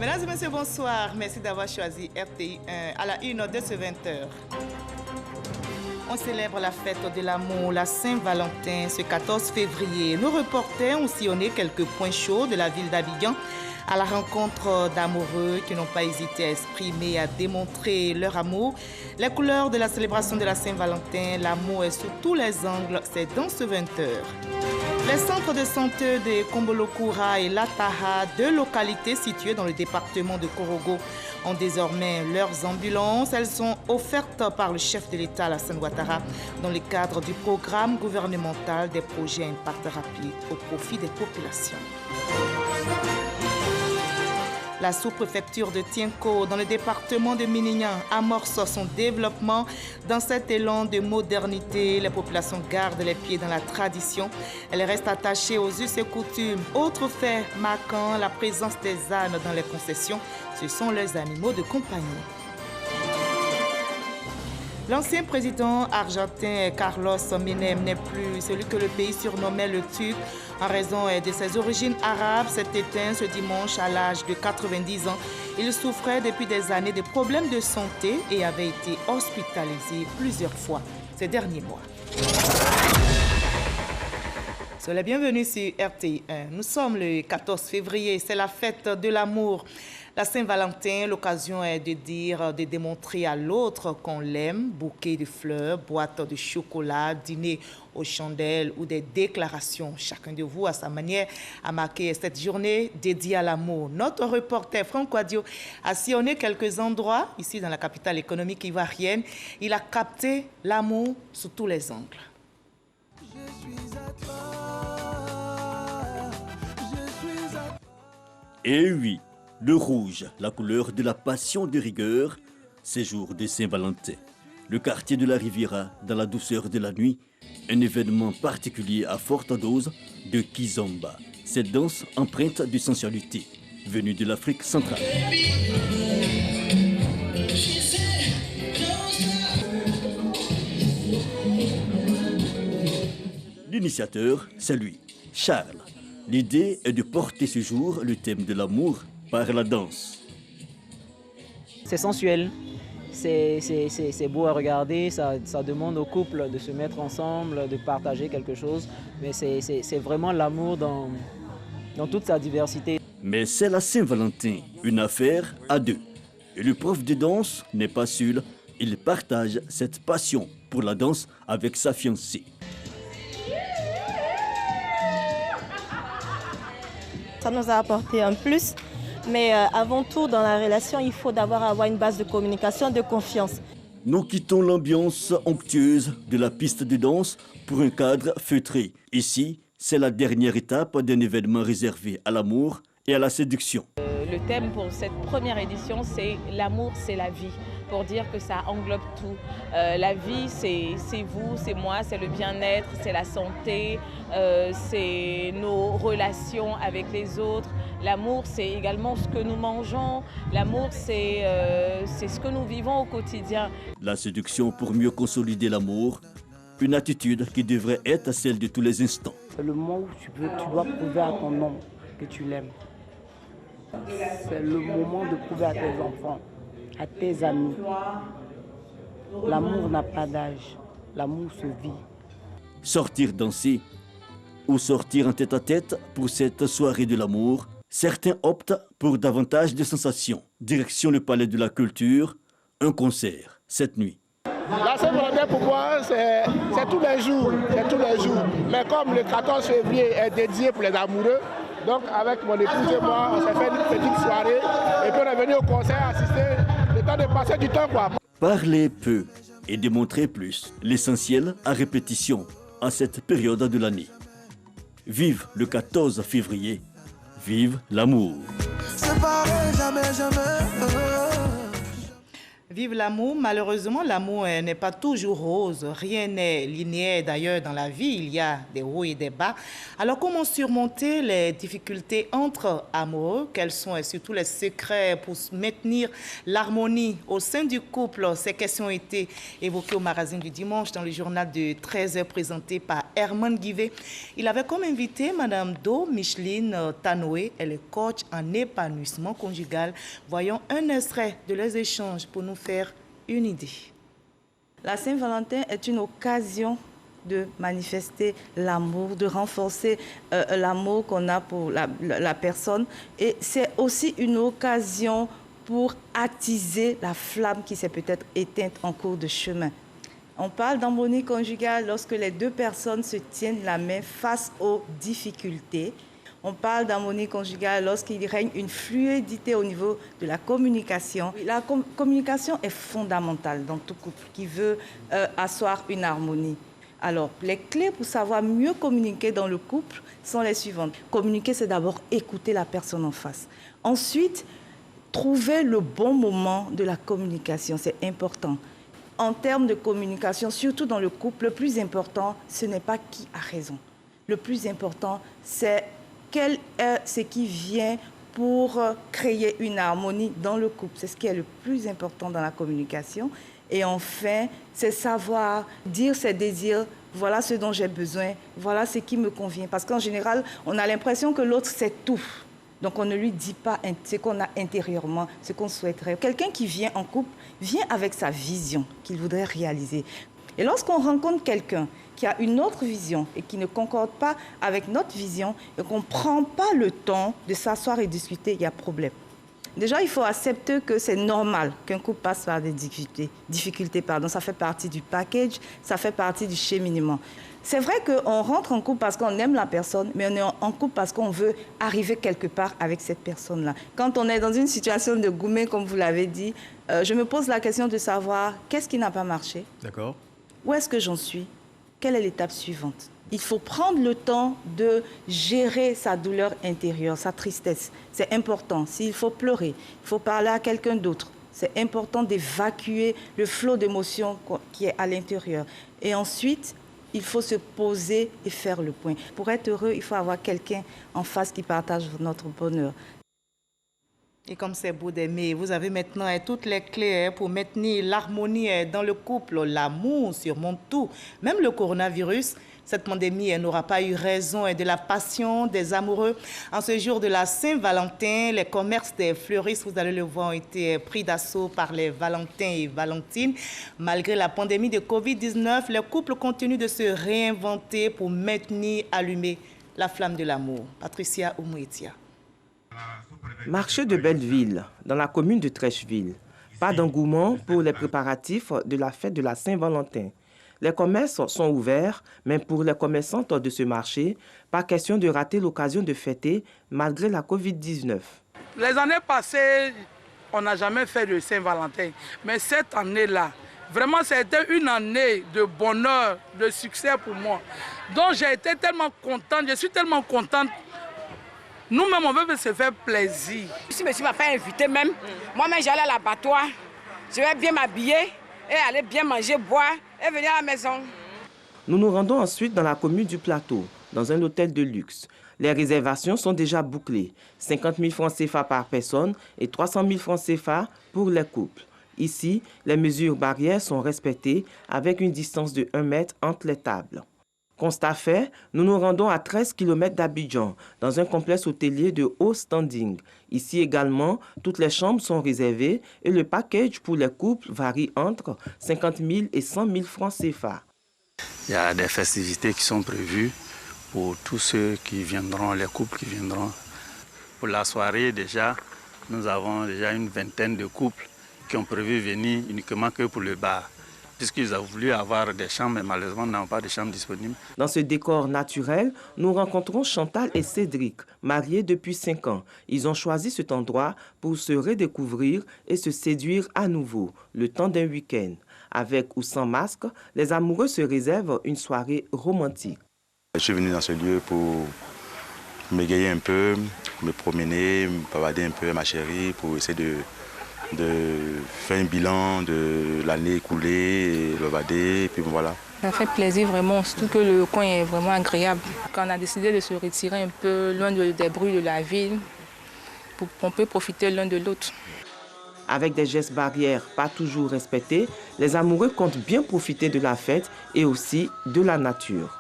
Mesdames et messieurs, bonsoir. Merci d'avoir choisi RTI 1 à la 1 de ce 20h. On célèbre la fête de l'amour, la Saint-Valentin, ce 14 février. Nos reporters ont sillonné quelques points chauds de la ville d'Abidjan à la rencontre d'amoureux qui n'ont pas hésité à exprimer et à démontrer leur amour. Les couleurs de la célébration de la Saint-Valentin, l'amour est sous tous les angles, c'est dans ce 20h. Les centres de santé de Kombolokura et Lataha, deux localités situées dans le département de Korogo, ont désormais leurs ambulances. Elles sont offertes par le chef de l'État, Alassane Ouattara, dans le cadre du programme gouvernemental des projets à impact rapide au profit des populations. La sous-préfecture de Tienko, dans le département de Minignan, amorce son développement. Dans cet élan de modernité, les populations gardent les pieds dans la tradition. Elles restent attachées aux us et coutumes. Autre fait marquant la présence des ânes dans les concessions, ce sont leurs animaux de compagnie. L'ancien président argentin Carlos Menem n'est plus celui que le pays surnommait le Turc en raison de ses origines arabes. S'est éteint ce dimanche à l'âge de 90 ans. Il souffrait depuis des années de problèmes de santé et avait été hospitalisé plusieurs fois ces derniers mois. Soyez les bienvenus sur RTI 1. Nous sommes le 14 février, c'est la fête de l'amour. La Saint-Valentin, l'occasion est de dire, de démontrer à l'autre qu'on l'aime. Bouquet de fleurs, boîte de chocolat, dîner aux chandelles ou des déclarations. Chacun de vous, à sa manière, a marqué cette journée dédiée à l'amour. Notre reporter Franck Wadio a sillonné quelques endroits ici dans la capitale économique ivoirienne. Il a capté l'amour sous tous les angles. Et oui, le rouge, la couleur de la passion de rigueur, ces jours de Saint-Valentin. Le quartier de la Riviera, dans la douceur de la nuit, un événement particulier à forte dose de kizomba, cette danse empreinte de sensualité, venue de l'Afrique centrale. L'initiateur, c'est lui, Charles. L'idée est de porter ce jour le thème de l'amour par la danse. C'est sensuel, c'est beau à regarder, ça demande au couple de se mettre ensemble, de partager quelque chose, mais c'est vraiment l'amour dans toute sa diversité. Mais c'est la Saint-Valentin, une affaire à deux. Et le prof de danse n'est pas seul, il partage cette passion pour la danse avec sa fiancée. Ça nous a apporté un plus, mais avant tout, dans la relation, il faut d'abord avoir une base de communication, de confiance. Nous quittons l'ambiance onctueuse de la piste de danse pour un cadre feutré. Ici, c'est la dernière étape d'un événement réservé à l'amour et à la séduction. Le thème pour cette première édition, c'est l'amour, c'est la vie, pour dire que ça englobe tout. La vie, c'est vous, c'est moi, c'est le bien-être, c'est la santé, c'est nos relations avec les autres. L'amour, c'est également ce que nous mangeons. L'amour, c'est ce que nous vivons au quotidien. La séduction pour mieux consolider l'amour, une attitude qui devrait être celle de tous les instants. C'est le moment où tu dois prouver à ton homme que tu l'aimes. C'est le moment de prouver à tes enfants, à tes amis. L'amour n'a pas d'âge, l'amour se vit. Sortir danser ou sortir en tête-à-tête pour cette soirée de l'amour, certains optent pour davantage de sensations. Direction le Palais de la Culture, un concert cette nuit. La Saint-Valentin pour moi, c'est tous les jours, Mais comme le 14 février est dédié pour les amoureux, donc avec mon épouse et moi, on s'est fait une petite soirée et puis on est venu au concert assister, le temps de passer du temps quoi. Parler peu et démontrer plus, l'essentiel à répétition en cette période de l'année. Vive le 14 février, vive l'amour. Vive Vive l'amour. Malheureusement, l'amour n'est pas toujours rose. Rien n'est linéaire d'ailleurs dans la vie. Il y a des hauts et des bas. Alors, comment surmonter les difficultés entre amoureux? Quels sont et surtout les secrets pour maintenir l'harmonie au sein du couple? Ces questions ont été évoquées au magazine du dimanche dans le journal de 13h présenté par Herman Guivet. Il avait comme invité Madame Do Micheline Tanoé. Elle est coach en épanouissement conjugal. Voyons un extrait de leurs échanges pour nous faire une idée. La Saint-Valentin est une occasion de manifester l'amour, de renforcer l'amour qu'on a pour la personne. Et c'est aussi une occasion pour attiser la flamme qui s'est peut-être éteinte en cours de chemin. On parle d'harmonie conjugale lorsque les deux personnes se tiennent la main face aux difficultés. On parle d'harmonie conjugale lorsqu'il règne une fluidité au niveau de la communication. La communication est fondamentale dans tout couple qui veut asseoir une harmonie. Alors, les clés pour savoir mieux communiquer dans le couple sont les suivantes. Communiquer, c'est d'abord écouter la personne en face. Ensuite, trouver le bon moment de la communication, c'est important. En termes de communication, surtout dans le couple, le plus important, ce n'est pas qui a raison. Le plus important, c'est quel est ce qui vient pour créer une harmonie dans le couple. C'est ce qui est le plus important dans la communication. Et enfin, c'est savoir dire ses désirs. Voilà ce dont j'ai besoin, voilà ce qui me convient. Parce qu'en général, on a l'impression que l'autre sait tout. Donc on ne lui dit pas ce qu'on a intérieurement, ce qu'on souhaiterait. Quelqu'un qui vient en couple vient avec sa vision qu'il voudrait réaliser. Et lorsqu'on rencontre quelqu'un qui a une autre vision et qui ne concorde pas avec notre vision et qu'on ne prend pas le temps de s'asseoir et discuter, il y a problème. Déjà, il faut accepter que c'est normal qu'un couple passe par des difficultés. Ça fait partie du package, ça fait partie du cheminement. C'est vrai qu'on rentre en couple parce qu'on aime la personne, mais on est en couple parce qu'on veut arriver quelque part avec cette personne-là. Quand on est dans une situation de gourmet, comme vous l'avez dit, je me pose la question de savoir qu'est-ce qui n'a pas marché. D'accord. Où est-ce que j'en suis? Quelle est l'étape suivante? Il faut prendre le temps de gérer sa douleur intérieure, sa tristesse. C'est important. S'il faut pleurer, il faut parler à quelqu'un d'autre. C'est important d'évacuer le flot d'émotions qui est à l'intérieur. Et ensuite, il faut se poser et faire le point. Pour être heureux, il faut avoir quelqu'un en face qui partage notre bonheur. Et comme c'est beau d'aimer, vous avez maintenant toutes les clés pour maintenir l'harmonie dans le couple. L'amour surmonte tout, même le coronavirus. Cette pandémie n'aura pas eu raison de la passion des amoureux. En ce jour de la Saint-Valentin, les commerces des fleuristes, vous allez le voir, ont été pris d'assaut par les Valentins et Valentines. Malgré la pandémie de Covid-19, les couples continuent de se réinventer pour maintenir allumée la flamme de l'amour. Patricia Oumouetia. Marché de Belleville, dans la commune de Trècheville. Pas d'engouement pour les préparatifs de la fête de la Saint-Valentin. Les commerces sont ouverts, mais pour les commerçantes de ce marché, pas question de rater l'occasion de fêter malgré la Covid-19. Les années passées, on n'a jamais fait de Saint-Valentin. Mais cette année-là, vraiment, c'était une année de bonheur, de succès pour moi. Donc j'ai été tellement contente, je suis tellement contente. Nous-mêmes, on veut se faire plaisir. Si monsieur ne m'a pas invité même, moi-même j'allais à l'abattoir, je vais bien m'habiller et aller bien manger, boire et venir à la maison. Nous nous rendons ensuite dans la commune du Plateau, dans un hôtel de luxe. Les réservations sont déjà bouclées. 50 000 francs CFA par personne et 300 000 francs CFA pour les couples. Ici, les mesures barrières sont respectées avec une distance de 1 mètre entre les tables. Constat fait, nous nous rendons à 13 km d'Abidjan, dans un complexe hôtelier de haut standing. Ici également, toutes les chambres sont réservées et le package pour les couples varie entre 50 000 et 100 000 francs CFA. Il y a des festivités qui sont prévues pour tous ceux qui viendront, les couples qui viendront. Pour la soirée déjà, nous avons déjà une vingtaine de couples qui ont prévu venir uniquement que pour le bar. Puisqu'ils ont voulu avoir des chambres, mais malheureusement, nous n'avons pas de chambres disponibles. Dans ce décor naturel, nous rencontrons Chantal et Cédric, mariés depuis 5 ans. Ils ont choisi cet endroit pour se redécouvrir et se séduire à nouveau, le temps d'un week-end. Avec ou sans masque, les amoureux se réservent une soirée romantique. Je suis venu dans ce lieu pour m'égayer un peu, me promener, me bavader un peu ma chérie, pour essayer de faire un bilan de l'année écoulée, le bader, et puis voilà. Ça fait plaisir vraiment, surtout que le coin est vraiment agréable. Quand on a décidé de se retirer un peu loin des bruits de la ville, pour qu'on puisse profiter l'un de l'autre. Avec des gestes barrières pas toujours respectés, les amoureux comptent bien profiter de la fête et aussi de la nature.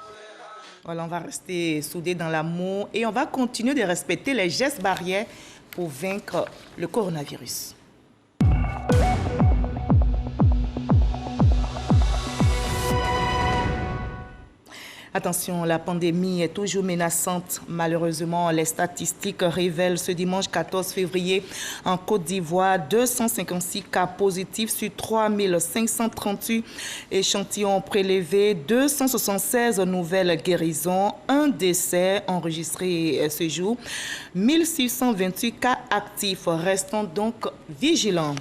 Voilà, on va rester soudés dans l'amour et on va continuer de respecter les gestes barrières pour vaincre le coronavirus. Attention, la pandémie est toujours menaçante. Malheureusement, les statistiques révèlent ce dimanche 14 février en Côte d'Ivoire 256 cas positifs sur 3538 échantillons prélevés, 276 nouvelles guérisons, un décès enregistré ce jour, 1628 cas actifs. Restons donc vigilants.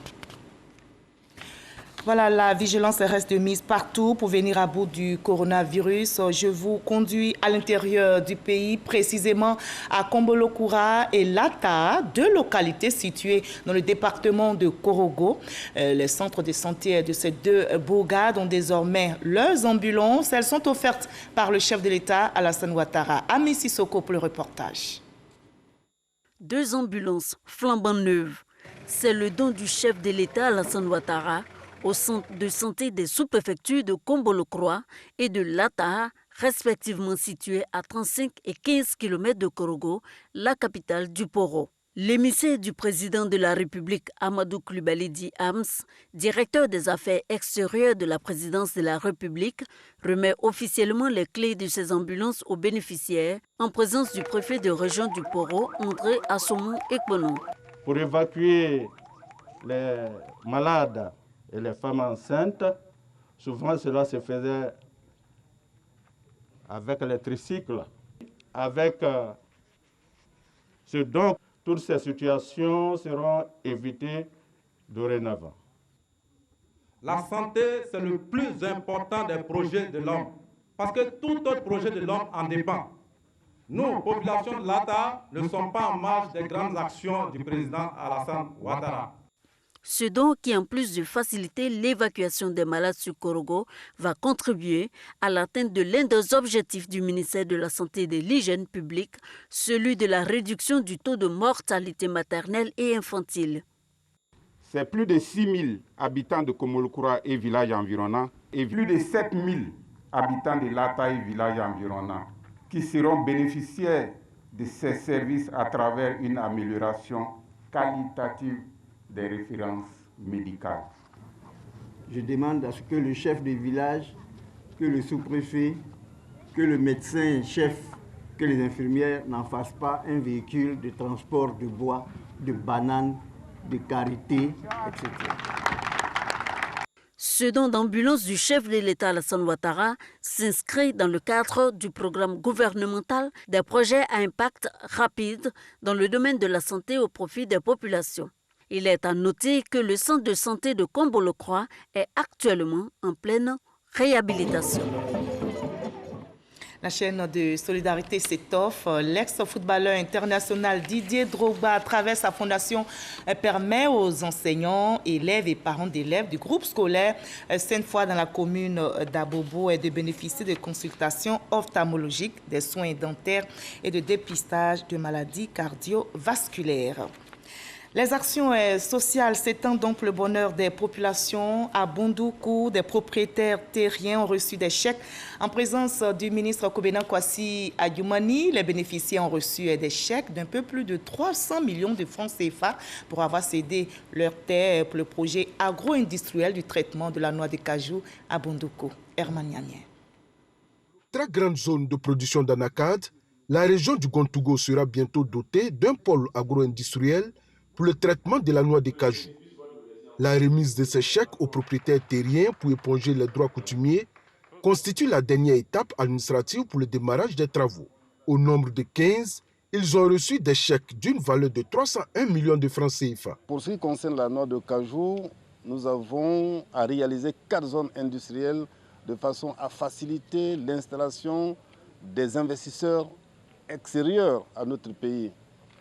Voilà, la vigilance reste de mise partout pour venir à bout du coronavirus. Je vous conduis à l'intérieur du pays, précisément à Kombolokura et Lata, deux localités situées dans le département de Korogo. Les centres de santé de ces deux bourgades ont désormais leurs ambulances. Elles sont offertes par le chef de l'État, Alassane Ouattara. Ami Sissoko pour le reportage. Deux ambulances flambant neuves. C'est le don du chef de l'État, Alassane Ouattara, au centre de santé des sous-préfectures de Kombolokroa et de Lata, respectivement situés à 35 et 15 km de Korogo, la capitale du Poro. L'émissaire du président de la République, Amadou Coulibaly Di Hams, directeur des affaires extérieures de la présidence de la République, remet officiellement les clés de ces ambulances aux bénéficiaires en présence du préfet de région du Poro, André Assomou Ekbono. Pour évacuer les malades et les femmes enceintes, souvent cela se faisait avec les tricycles. Avec ce don, toutes ces situations seront évitées dorénavant. La santé, c'est le plus important des projets de l'homme, parce que tout autre projet de l'homme en dépend. Nous, population de Lata, ne sommes pas en marge des grandes actions du président Alassane Ouattara. Ce don qui, en plus de faciliter l'évacuation des malades sur Korogo, va contribuer à l'atteinte de l'un des objectifs du ministère de la Santé et de l'Hygiène publique, celui de la réduction du taux de mortalité maternelle et infantile. C'est plus de 6 000 habitants de Kombolokroa et villages environnants et plus de 7 000 habitants de Lata et villages environnants qui seront bénéficiaires de ces services à travers une amélioration qualitative des références médicales. Je demande à ce que le chef de village, que le sous-préfet, que le médecin-chef, que les infirmières n'en fassent pas un véhicule de transport de bois, de bananes, de karité, etc. Ce don d'ambulance du chef de l'État Alassane Ouattara s'inscrit dans le cadre du programme gouvernemental des projets à impact rapide dans le domaine de la santé au profit des populations. Il est à noter que le centre de santé de Kombolokroa est actuellement en pleine réhabilitation. La chaîne de solidarité s'étoffe. L'ex-footballeur international Didier Drogba, à travers sa fondation, permet aux enseignants, élèves et parents d'élèves du groupe scolaire Sainte-Foy dans la commune d'Abobo de bénéficier de consultations ophtalmologiques, des soins dentaires et de dépistage de maladies cardiovasculaires. Les actions sociales s'étendent donc pour le bonheur des populations. À Bondoukou, des propriétaires terriens ont reçu des chèques en présence du ministre Kobena Kwasi Adjoumani. Les bénéficiaires ont reçu des chèques d'un peu plus de 300 millions de francs CFA pour avoir cédé leurs terres pour le projet agro-industriel du traitement de la noix de cajou à Bondoukou. Herman Niamien. Très grande zone de production d'anacade, la région du Gontougo sera bientôt dotée d'un pôle agro-industriel pour le traitement de la noix de cajou. La remise de ces chèques aux propriétaires terriens pour éponger les droits coutumiers constitue la dernière étape administrative pour le démarrage des travaux. Au nombre de 15, ils ont reçu des chèques d'une valeur de 301 millions de francs CFA. Pour ce qui concerne la noix de cajou, nous avons à réaliser 4 zones industrielles de façon à faciliter l'installation des investisseurs extérieurs à notre pays.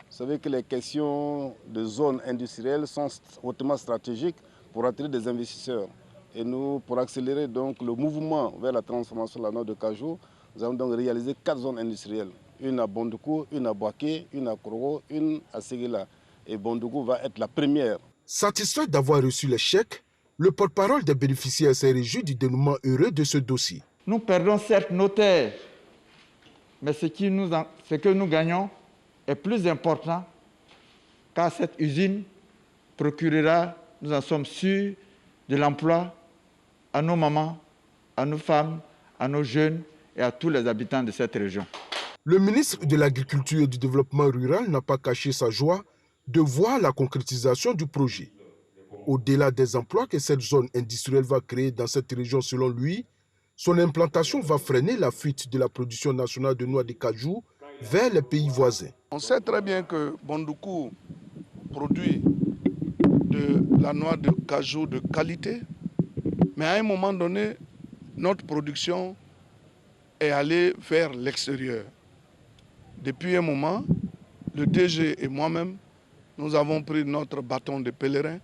Vous savez que les questions de zones industrielles sont hautement stratégiques pour attirer des investisseurs. Et nous, pour accélérer donc le mouvement vers la transformation de la noix de cajou, nous avons donc réalisé 4 zones industrielles. Une à Bondoukou, une à Boaké, une à Koro, une à Séguéla. Et Bondoukou va être la première. Satisfait d'avoir reçu les chèques, le porte-parole des bénéficiaires s'est réjoui du dénouement heureux de ce dossier. Nous perdons certes nos terres, mais ce que nous gagnons est plus important, car cette usine procurera, nous en sommes sûrs, de l'emploi à nos mamans, à nos femmes, à nos jeunes et à tous les habitants de cette région. Le ministre de l'Agriculture et du Développement rural n'a pas caché sa joie de voir la concrétisation du projet. Au-delà des emplois que cette zone industrielle va créer dans cette région selon lui, son implantation va freiner la fuite de la production nationale de noix de cajou vers les pays voisins. On sait très bien que Bondoukou produit de la noix de cajou de qualité, mais à un moment donné, notre production est allée vers l'extérieur. Depuis un moment, le DG et moi-même, nous avons pris notre bâton de pèlerin.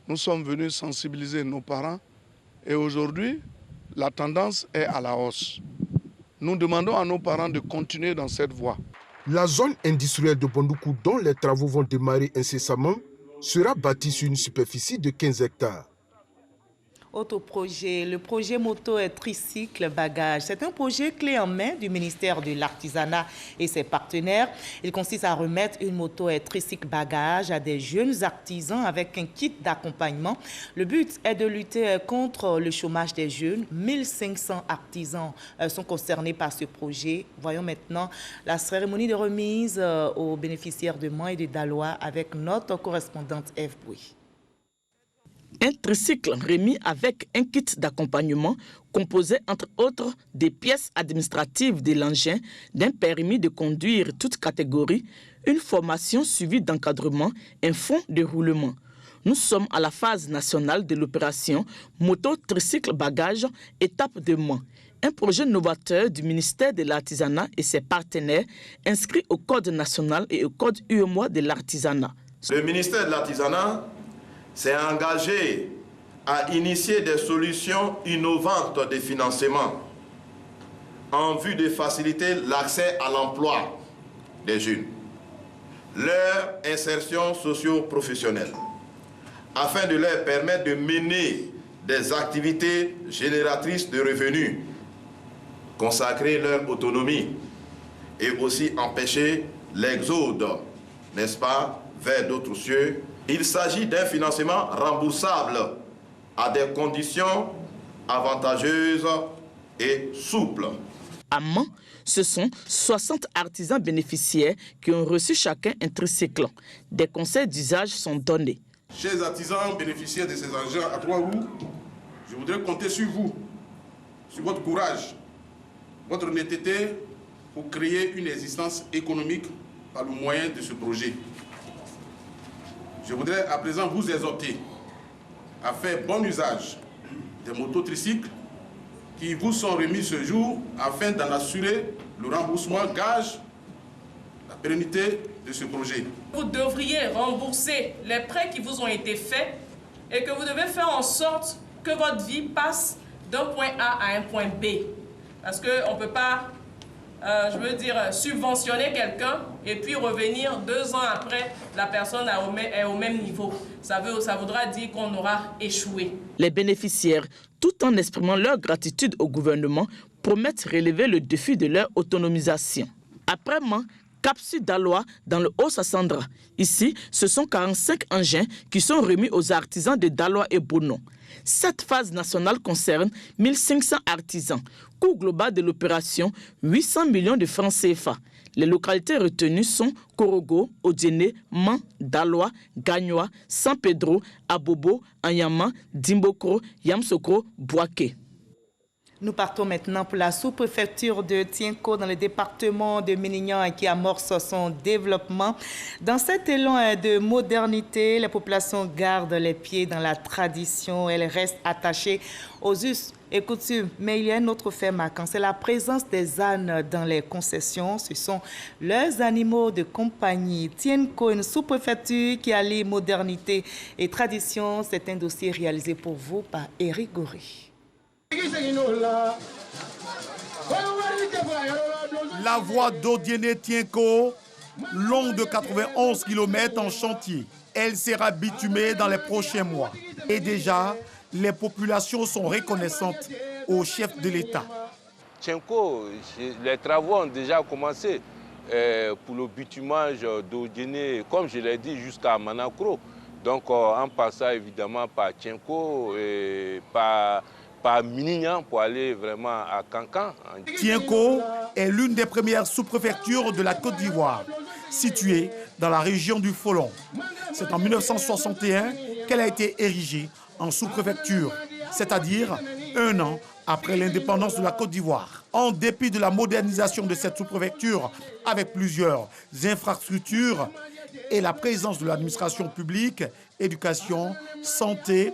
Nous sommes venus sensibiliser nos parents et aujourd'hui, la tendance est à la hausse. Nous demandons à nos parents de continuer dans cette voie. La zone industrielle de Bondoukou, dont les travaux vont démarrer incessamment, sera bâtie sur une superficie de 15 hectares. Autre projet, le projet moto tricycle bagage. C'est un projet clé en main du ministère de l'Artisanat et ses partenaires. Il consiste à remettre une moto tricycle bagage à des jeunes artisans avec un kit d'accompagnement. Le but est de lutter contre le chômage des jeunes. 1500 artisans sont concernés par ce projet. Voyons maintenant la cérémonie de remise aux bénéficiaires de Mans et de Daloa avec notre correspondante Eve Bouy. Un tricycle remis avec un kit d'accompagnement composé entre autres des pièces administratives de l'engin, d'un permis de conduire toute catégorie, une formation suivie d'encadrement, un fonds de roulement. Nous sommes à la phase nationale de l'opération Moto Tricycle Bagage, étape de Mans. Un projet novateur du ministère de l'Artisanat et ses partenaires inscrit au Code national et au Code UEMOA de l'Artisanat. Le ministère de l'Artisanat s'est engagé à initier des solutions innovantes de financement en vue de faciliter l'accès à l'emploi des jeunes, leur insertion socio-professionnelle, afin de leur permettre de mener des activités génératrices de revenus, consacrer leur autonomie et aussi empêcher l'exode, n'est-ce pas, vers d'autres cieux. Il s'agit d'un financement remboursable à des conditions avantageuses et souples. À Mans, ce sont 60 artisans bénéficiaires qui ont reçu chacun un tricycle. Des conseils d'usage sont donnés. Chers artisans bénéficiaires de ces engins à 3 roues, je voudrais compter sur vous, sur votre courage, votre honnêteté pour créer une existence économique par le moyen de ce projet. Je voudrais à présent vous exhorter à faire bon usage des mototricycles qui vous sont remis ce jour afin d'en assurer le remboursement gage, la pérennité de ce projet. Vous devriez rembourser les prêts qui vous ont été faits et que vous devez faire en sorte que votre vie passe d'un point A à un point B. Parce qu'on ne peut pas, subventionner quelqu'un et puis revenir 2 ans après, la personne est au même niveau. Ça voudra dire qu'on aura échoué. Les bénéficiaires, tout en exprimant leur gratitude au gouvernement, promettent relever le défi de leur autonomisation. Après Mans, Cap Sud Daloa dans le Haut-Sassandra. Ici, ce sont 45 engins qui sont remis aux artisans de Daloa et Bono. Cette phase nationale concerne 1500 artisans. Coût global de l'opération, 800 millions de francs CFA. Les localités retenues sont Korogo, Odiene, Mans, Daloa, Gagnoa, San Pedro, Abobo, Anyama, Dimbokro, Yamsokro, Boaké. Nous partons maintenant pour la sous-préfecture de Tienko dans le département de Minignan qui amorce son développement. Dans cet élan de modernité, les populations gardent les pieds dans la tradition. Elles restent attachées aux us et coutumes. Mais il y a un autre fait marquant, c'est la présence des ânes dans les concessions. Ce sont leurs animaux de compagnie. Tienko, une sous-préfecture qui allie modernité et tradition. C'est un dossier réalisé pour vous par Eric Gori. La voie d'Odiéné-Tienko, longue de 91 km en chantier. Elle sera bitumée dans les prochains mois. Et déjà, les populations sont reconnaissantes au chef de l'État. Tienko, les travaux ont déjà commencé pour le bitumage d'Odiéné, comme je l'ai dit, jusqu'à Manakro. Donc en passant évidemment par Tienko et par Minignan pour aller vraiment à Kankan. Tienko est l'une des premières sous-préfectures de la Côte d'Ivoire, située dans la région du Folon. C'est en 1961 qu'elle a été érigée en sous-préfecture, c'est-à-dire 1 an après l'indépendance de la Côte d'Ivoire. En dépit de la modernisation de cette sous-préfecture avec plusieurs infrastructures et la présence de l'administration publique, éducation, santé,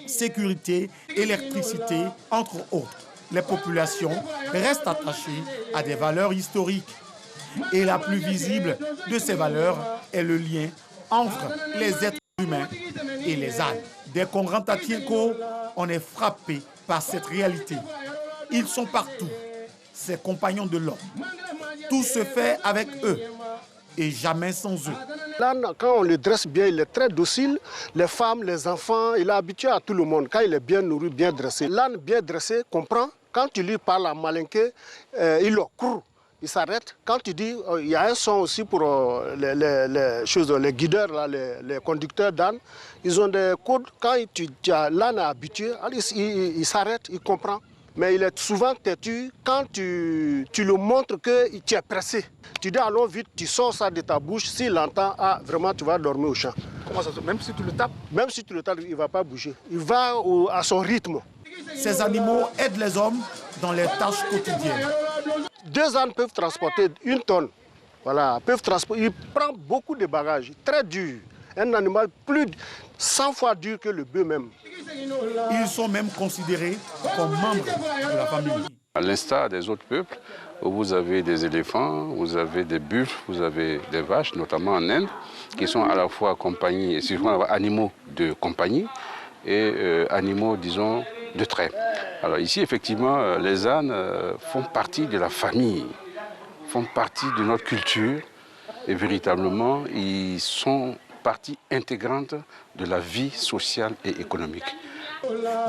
sécurité, électricité, entre autres. Les populations restent attachées à des valeurs historiques. Et la plus visible de ces valeurs est le lien entre les êtres humains et les ânes. Dès qu'on rentre à Tienko, on est frappé par cette réalité. Ils sont partout, ces compagnons de l'homme. Tout se fait avec eux et jamais sans eux. L'âne, quand on le dresse bien, il est très docile. Les femmes, les enfants, il est habitué à tout le monde. Quand il est bien nourri, bien dressé. L'âne bien dressé comprend. Quand tu lui parles à malinqué, il le court. Il s'arrête. Quand tu dis, il y a un son aussi pour les guideurs, là, les conducteurs d'âne. Ils ont des codes. Quand l'âne est habitué, il s'arrête, il comprend. Mais il est souvent têtu quand tu le montres que tu es pressé. Tu dis allons vite, tu sors ça de ta bouche. S'il entend, vraiment tu vas dormir au champ. Comment ça se fait? Même si tu le tapes? Même si tu le tapes, il ne va pas bouger. Il va à son rythme. Ces animaux aident les hommes dans les tâches quotidiennes. 2 ânes peuvent transporter 1 tonne. Voilà, il prend beaucoup de bagages, très dur. Un animal plus 100 fois dur que le bœuf même. Ils sont même considérés comme membres de la famille. À l'instar des autres peuples, vous avez des éléphants, vous avez des buffles, vous avez des vaches, notamment en Inde, qui sont à la fois compagnie, souvent animaux de compagnie et animaux, disons, de trait. Alors ici, effectivement, les ânes font partie de la famille, font partie de notre culture et véritablement, ils sont partie intégrante de la vie sociale et économique.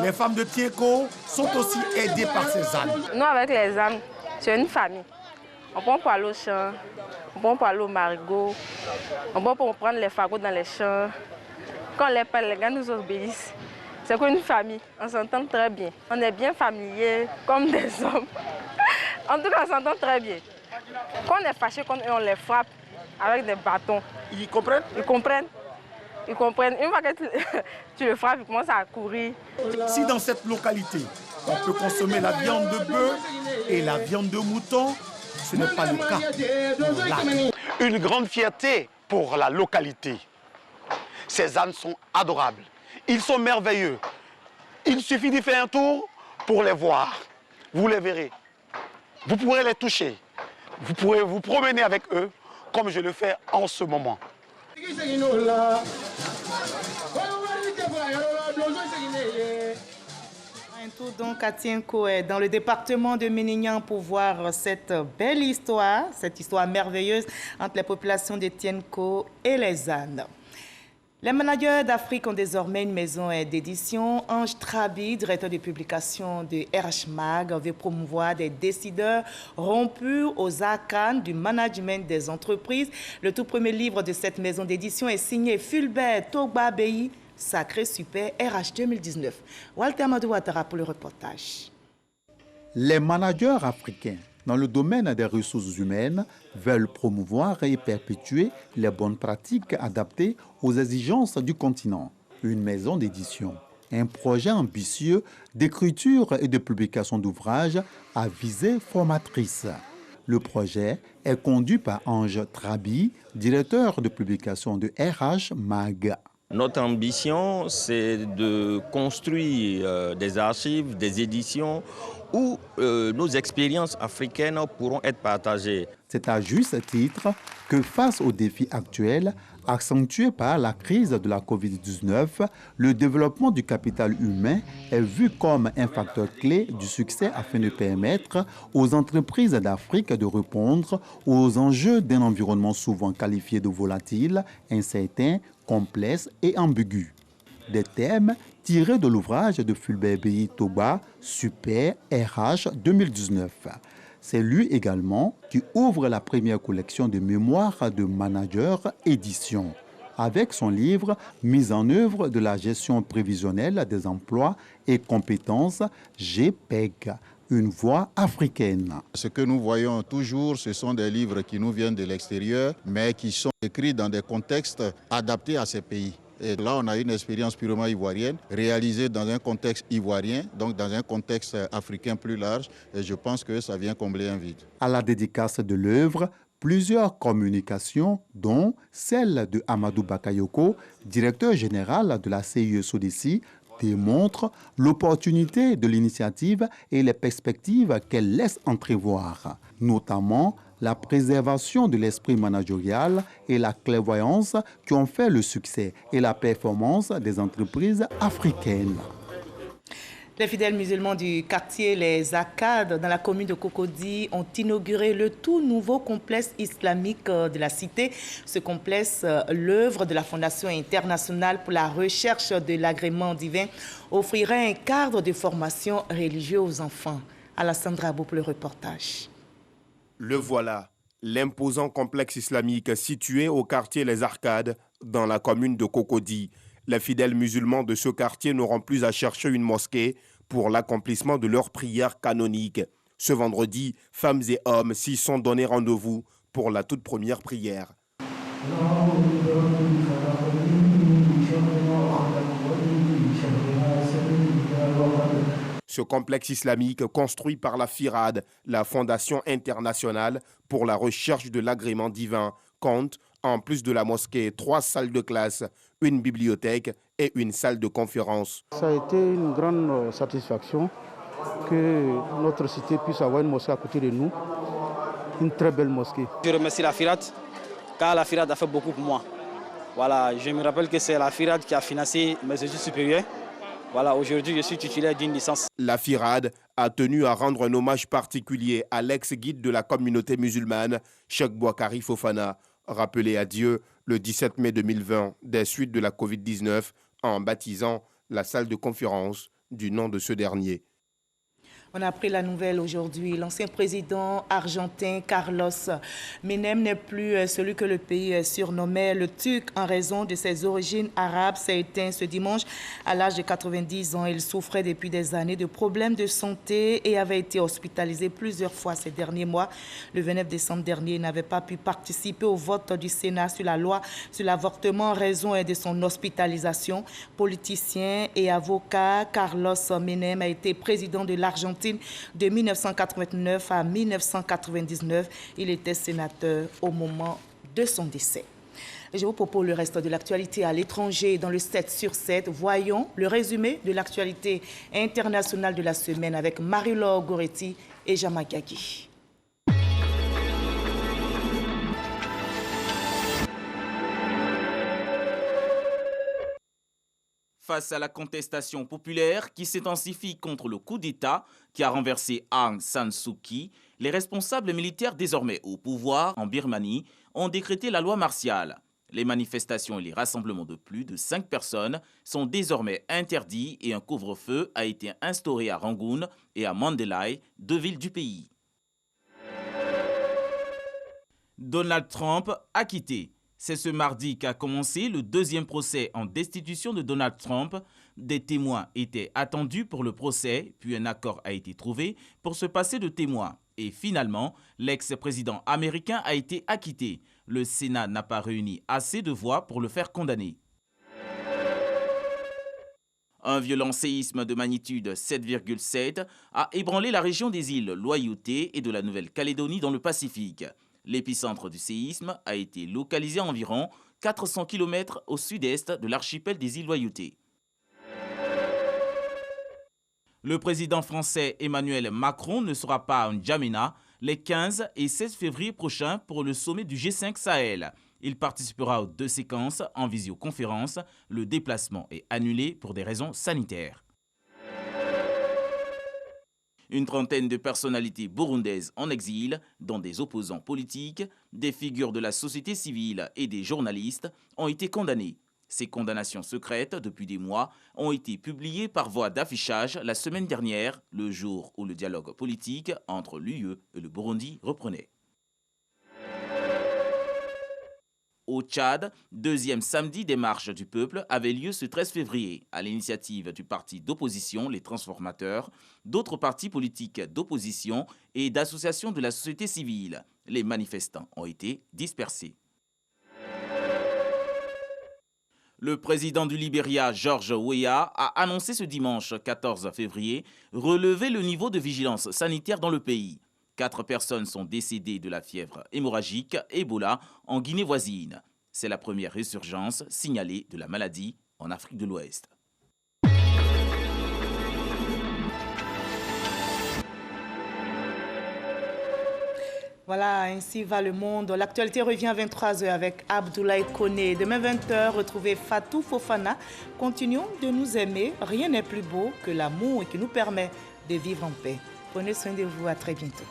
Les femmes de Tienko sont aussi aidées par ces ânes. Nous, avec les ânes, c'est une famille. On prend pour aller au champ, on prend pour aller au marigot, on prend pour prendre les fagots dans les champs. Quand on les parle, les gars nous obéissent. C'est qu'une famille, on s'entend très bien. On est bien familiers, comme des hommes. En tout cas, on s'entend très bien. Quand on est fâché, on les frappe avec des bâtons. Ils comprennent? Ils comprennent. Ils comprennent. Une fois que tu le frappes, ils commencent à courir. Si dans cette localité, on peut consommer la viande de bœuf et la viande de mouton, ce n'est pas le cas pour l'âne. Une grande fierté pour la localité. Ces ânes sont adorables. Ils sont merveilleux. Il suffit d'y faire un tour pour les voir. Vous les verrez. Vous pourrez les toucher. Vous pourrez vous promener avec eux comme je le fais en ce moment. Un tour donc à Tienko, dans le département de Minignan, pour voir cette belle histoire, cette histoire merveilleuse entre les populations de Tienko et les ânes. Les managers d'Afrique ont désormais une maison d'édition. Ange Trabi, directeur de publication de RH Mag, veut promouvoir des décideurs rompus aux arcanes du management des entreprises. Le tout premier livre de cette maison d'édition est signé Fulbert Togba-Beyi, Sacré Super RH 2019. Walter Amadou Ouattara pour le reportage. Les managers africains dans le domaine des ressources humaines veulent promouvoir et perpétuer les bonnes pratiques adaptées aux exigences du continent. Une maison d'édition un projet ambitieux d'écriture et de publication d'ouvrages à visée formatrice. Le projet est conduit par Ange Trabi, directeur de publication de RH Mag. Notre ambition, c'est de construire des archives, des éditions où nos expériences africaines pourront être partagées. C'est à juste titre que face aux défis actuels, accentués par la crise de la Covid-19, le développement du capital humain est vu comme un facteur clé du succès afin de permettre aux entreprises d'Afrique de répondre aux enjeux d'un environnement souvent qualifié de volatile, incertain, complexe et ambigu. Des thèmes tirés de l'ouvrage de Fulbert Toba, Super RH 2019. C'est lui également qui ouvre la première collection de mémoires de managers édition, avec son livre « Mise en œuvre de la gestion prévisionnelle des emplois et compétences GPEG ». Une voix africaine. Ce que nous voyons toujours, ce sont des livres qui nous viennent de l'extérieur, mais qui sont écrits dans des contextes adaptés à ces pays. Et là, on a une expérience purement ivoirienne, réalisée dans un contexte ivoirien, donc dans un contexte africain plus large, et je pense que ça vient combler un vide. À la dédicace de l'œuvre, plusieurs communications, dont celle de Amadou Bakayoko, directeur général de la CIE SODECI, démontrent l'opportunité de l'initiative et les perspectives qu'elle laisse entrevoir, notamment la préservation de l'esprit managérial et la clairvoyance qui ont fait le succès et la performance des entreprises africaines. Les fidèles musulmans du quartier Les Arcades, dans la commune de Cocody, ont inauguré le tout nouveau complexe islamique de la cité. Ce complexe, l'œuvre de la Fondation internationale pour la recherche de l'agrément divin, offrirait un cadre de formation religieuse aux enfants. Alassane Drabo pour le reportage. Le voilà, l'imposant complexe islamique situé au quartier Les Arcades, dans la commune de Cocody. Les fidèles musulmans de ce quartier n'auront plus à chercher une mosquée pour l'accomplissement de leurs prières canoniques. Ce vendredi, femmes et hommes s'y sont donné rendez-vous pour la toute première prière. Ce complexe islamique, construit par la FIRAD, la Fondation internationale pour la recherche de l'agrément divin, compte, en plus de la mosquée, 3 salles de classe, une bibliothèque et une salle de conférence. Ça a été une grande satisfaction que notre cité puisse avoir une mosquée à côté de nous, une très belle mosquée. Je remercie la FIRAD, car la FIRAD a fait beaucoup pour moi. Voilà, je me rappelle que c'est la FIRAD qui a financé mes études supérieures. Voilà, aujourd'hui, je suis titulaire d'une licence. La FIRAD a tenu à rendre un hommage particulier à l'ex-guide de la communauté musulmane, Cheikh Bouakari Fofana, rappelé à Dieu le 17 mai 2020 des suites de la Covid-19 en baptisant la salle de conférence du nom de ce dernier. On a appris la nouvelle aujourd'hui. L'ancien président argentin Carlos Menem n'est plus celui que le pays surnommait le Turc en raison de ses origines arabes. S'est éteint ce dimanche à l'âge de 90 ans. Il souffrait depuis des années de problèmes de santé et avait été hospitalisé plusieurs fois ces derniers mois. Le 29 décembre dernier, il n'avait pas pu participer au vote du Sénat sur la loi sur l'avortement en raison de son hospitalisation. Politicien et avocat, Carlos Menem a été président de l'Argentine de 1989 à 1999. Il était sénateur au moment de son décès. Je vous propose le reste de l'actualité à l'étranger dans le 7 sur 7. Voyons le résumé de l'actualité internationale de la semaine avec Marie-Laure Goretti et Jamakaki. Face à la contestation populaire qui s'intensifie contre le coup d'État qui a renversé Aung San Suu Kyi, les responsables militaires désormais au pouvoir en Birmanie ont décrété la loi martiale. Les manifestations et les rassemblements de plus de 5 personnes sont désormais interdits et un couvre-feu a été instauré à Rangoon et à Mandalay, 2 villes du pays. Donald Trump acquitté. C'est ce mardi qu'a commencé le 2e procès en destitution de Donald Trump. Des témoins étaient attendus pour le procès, puis un accord a été trouvé pour se passer de témoins. Et finalement, l'ex-président américain a été acquitté. Le Sénat n'a pas réuni assez de voix pour le faire condamner. Un violent séisme de magnitude 7,7 a ébranlé la région des îles Loyauté et de la Nouvelle-Calédonie dans le Pacifique. L'épicentre du séisme a été localisé à environ 400 km au sud-est de l'archipel des îles Loyauté. Le président français Emmanuel Macron ne sera pas à N'Djamena les 15 et 16 février prochains pour le sommet du G5 Sahel. Il participera aux 2 séquences en visioconférence. Le déplacement est annulé pour des raisons sanitaires. Une trentaine de personnalités burundaises en exil, dont des opposants politiques, des figures de la société civile et des journalistes, ont été condamnées. Ces condamnations secrètes, depuis des mois, ont été publiées par voie d'affichage la semaine dernière, le jour où le dialogue politique entre l'UE et le Burundi reprenait. Au Tchad, 2e samedi des marches du peuple avait lieu ce 13 février à l'initiative du parti d'opposition Les Transformateurs, d'autres partis politiques d'opposition et d'associations de la société civile. Les manifestants ont été dispersés. Le président du Libéria, George Weah, a annoncé ce dimanche 14 février relever le niveau de vigilance sanitaire dans le pays. 4 personnes sont décédées de la fièvre hémorragique Ebola en Guinée voisine. C'est la première résurgence signalée de la maladie en Afrique de l'Ouest. Voilà, ainsi va le monde. L'actualité revient à 23h avec Abdoulaye Koné. Demain 20h, retrouvez Fatou Fofana. Continuons de nous aimer. Rien n'est plus beau que l'amour qui nous permet de vivre en paix. Prenez soin de vous. À très bientôt.